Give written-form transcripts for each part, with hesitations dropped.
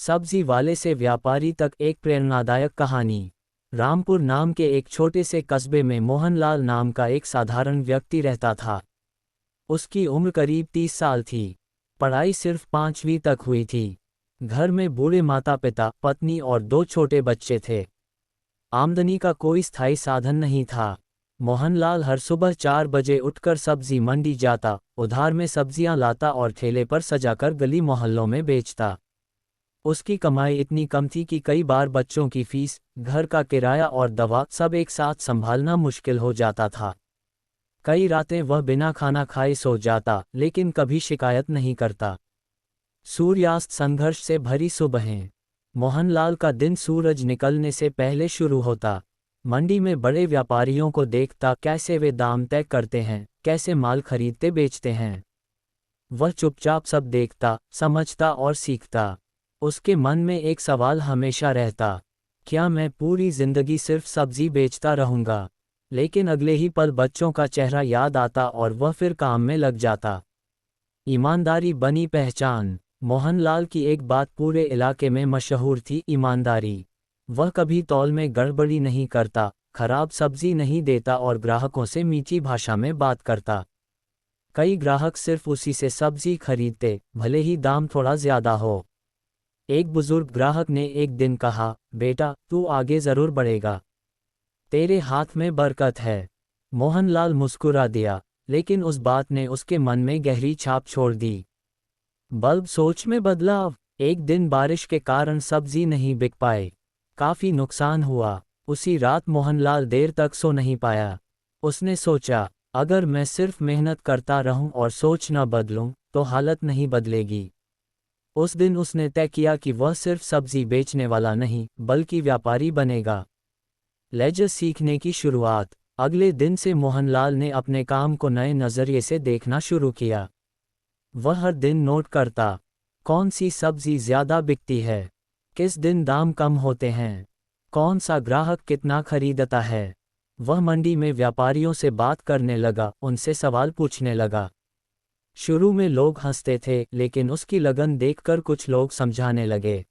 सब्जी वाले से व्यापारी तक एक प्रेरणादायक कहानी। रामपुर नाम के एक छोटे से कस्बे में मोहनलाल नाम का एक साधारण व्यक्ति रहता था। उसकी उम्र करीब 30 साल थी। पढ़ाई सिर्फ 5वीं तक हुई थी। घर में बूढ़े माता पिता, पत्नी और 2 छोटे बच्चे थे। आमदनी का कोई स्थायी साधन नहीं था। मोहनलाल हर सुबह 4 बजे उठकर सब्जी मंडी जाता, उधार में सब्जियां लाता और ठेले पर सजाकर गली मोहल्लों में बेचता। उसकी कमाई इतनी कम थी कि कई बार बच्चों की फीस, घर का किराया और दवा सब एक साथ संभालना मुश्किल हो जाता था। कई रातें वह बिना खाना खाए सो जाता, लेकिन कभी शिकायत नहीं करता। सूर्यास्त संघर्ष से भरी सुबहें। मोहनलाल का दिन सूरज निकलने से पहले शुरू होता। मंडी में बड़े व्यापारियों को देखता, कैसे वे दाम तय करते हैं, कैसे माल खरीदते बेचते हैं। वह चुपचाप सब देखता, समझता और सीखता। उसके मन में एक सवाल हमेशा रहता, क्या मैं पूरी जिंदगी सिर्फ सब्जी बेचता रहूंगा? लेकिन अगले ही पल बच्चों का चेहरा याद आता और वह फिर काम में लग जाता। ईमानदारी बनी पहचान। मोहनलाल की एक बात पूरे इलाके में मशहूर थी, ईमानदारी। वह कभी तौल में गड़बड़ी नहीं करता, खराब सब्जी नहीं देता और ग्राहकों से मीठी भाषा में बात करता। कई ग्राहक सिर्फ उसी से सब्जी खरीदते, भले ही दाम थोड़ा ज्यादा हो। एक बुजुर्ग ग्राहक ने एक दिन कहा, बेटा, तू आगे जरूर बढ़ेगा, तेरे हाथ में बरकत है। मोहनलाल मुस्कुरा दिया, लेकिन उस बात ने उसके मन में गहरी छाप छोड़ दी। बल्ब सोच में बदलाव। एक दिन बारिश के कारण सब्जी नहीं बिक पाए। काफी नुकसान हुआ। उसी रात मोहनलाल देर तक सो नहीं पाया। उसने सोचा, अगर मैं सिर्फ मेहनत करता रहूं और सोच न बदलूं, तो हालत नहीं बदलेगी। उस दिन उसने तय किया कि वह सिर्फ सब्जी बेचने वाला नहीं, बल्कि व्यापारी बनेगा। लेजर सीखने की शुरुआत। अगले दिन से मोहनलाल ने अपने काम को नए नज़रिए से देखना शुरू किया। वह हर दिन नोट करता, कौन सी सब्जी ज़्यादा बिकती है, किस दिन दाम कम होते हैं, कौन सा ग्राहक कितना खरीदता है। वह मंडी में व्यापारियों से बात करने लगा, उनसे सवाल पूछने लगा। शुरू में लोग हंसते थे, लेकिन उसकी लगन देखकर कुछ लोग समझाने लगे।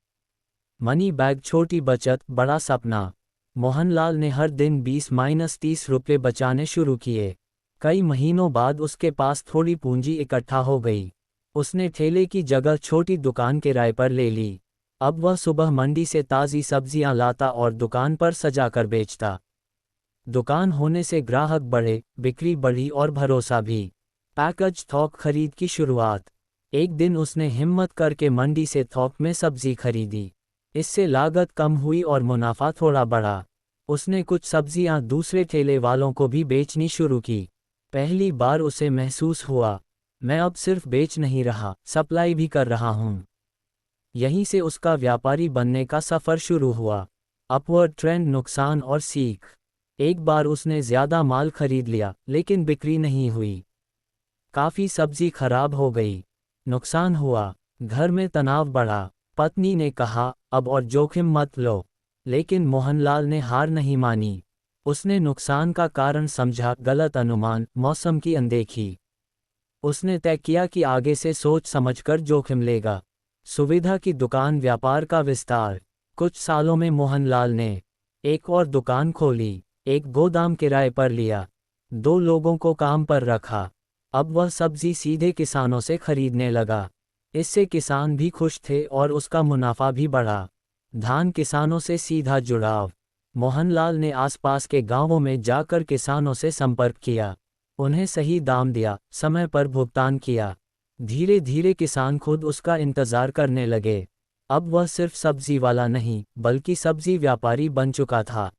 मनी बैग, छोटी बचत बड़ा सपना। मोहनलाल ने हर दिन 20-30 रुपये बचाने शुरू किए। कई महीनों बाद उसके पास थोड़ी पूंजी इकट्ठा हो गई। उसने ठेले की जगह छोटी दुकान किराए पर ले ली। अब वह सुबह मंडी से ताज़ी सब्जियां लाता और दुकान पर सजाकर बेचता। दुकान होने से ग्राहक बढ़े, बिक्री बढ़ी और भरोसा भी। पैकेज थोक खरीद की शुरुआत। एक दिन उसने हिम्मत करके मंडी से थोक में सब्जी खरीदी। इससे लागत कम हुई और मुनाफा थोड़ा बढ़ा। उसने कुछ सब्जियां दूसरे ठेले वालों को भी बेचनी शुरू की। पहली बार उसे महसूस हुआ, मैं अब सिर्फ बेच नहीं रहा, सप्लाई भी कर रहा हूं। यहीं से उसका व्यापारी बनने का सफ़र शुरू हुआ। अपवर्ड ट्रेंड, नुकसान और सीख। एक बार उसने ज़्यादा माल खरीद लिया, लेकिन बिक्री नहीं हुई। काफ़ी सब्जी खराब हो गई। नुकसान हुआ। घर में तनाव बढ़ा। पत्नी ने कहा, अब और जोखिम मत लो। लेकिन मोहनलाल ने हार नहीं मानी। उसने नुकसान का कारण समझा, गलत अनुमान, मौसम की अनदेखी। उसने तय किया कि आगे से सोच समझकर जोखिम लेगा। सुविधा की दुकान, व्यापार का विस्तार। कुछ सालों में मोहनलाल ने एक और दुकान खोली, एक गोदाम किराए पर लिया, 2 लोगों को काम पर रखा। अब वह सब्जी सीधे किसानों से खरीदने लगा। इससे किसान भी खुश थे और उसका मुनाफा भी बढ़ा। धान, किसानों से सीधा जुड़ाव। मोहनलाल ने आसपास के गांवों में जाकर किसानों से संपर्क किया, उन्हें सही दाम दिया, समय पर भुगतान किया। धीरे धीरे किसान खुद उसका इंतजार करने लगे। अब वह सिर्फ सब्जी वाला नहीं, बल्कि सब्जी व्यापारी बन चुका था।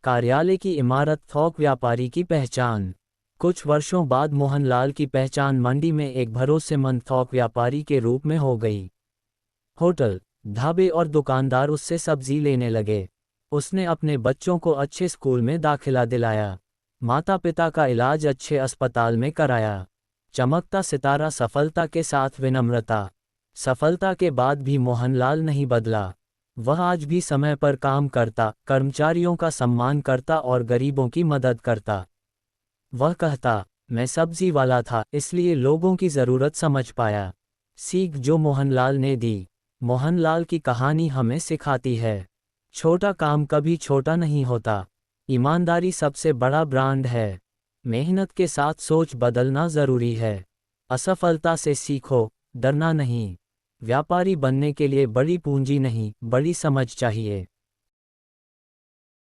कार्यालय की इमारत, थोक व्यापारी की पहचान। कुछ वर्षों बाद मोहनलाल की पहचान मंडी में एक भरोसेमंद थोक व्यापारी के रूप में हो गई। होटल, ढाबे और दुकानदार उससे सब्जी लेने लगे। उसने अपने बच्चों को अच्छे स्कूल में दाखिला दिलाया, माता पिता का इलाज अच्छे अस्पताल में कराया। चमकता सितारा, सफलता के साथ विनम्रता। सफलता के बाद भी मोहनलाल नहीं बदला। वह आज भी समय पर काम करता, कर्मचारियों का सम्मान करता और गरीबों की मदद करता। वह कहता, मैं सब्जी वाला था, इसलिए लोगों की ज़रूरत समझ पाया। सीख जो मोहनलाल ने दी। मोहनलाल की कहानी हमें सिखाती है, छोटा काम कभी छोटा नहीं होता। ईमानदारी सबसे बड़ा ब्रांड है। मेहनत के साथ सोच बदलना ज़रूरी है। असफलता से सीखो, डरना नहीं। व्यापारी बनने के लिए बड़ी पूंजी नहीं, बड़ी समझ चाहिए।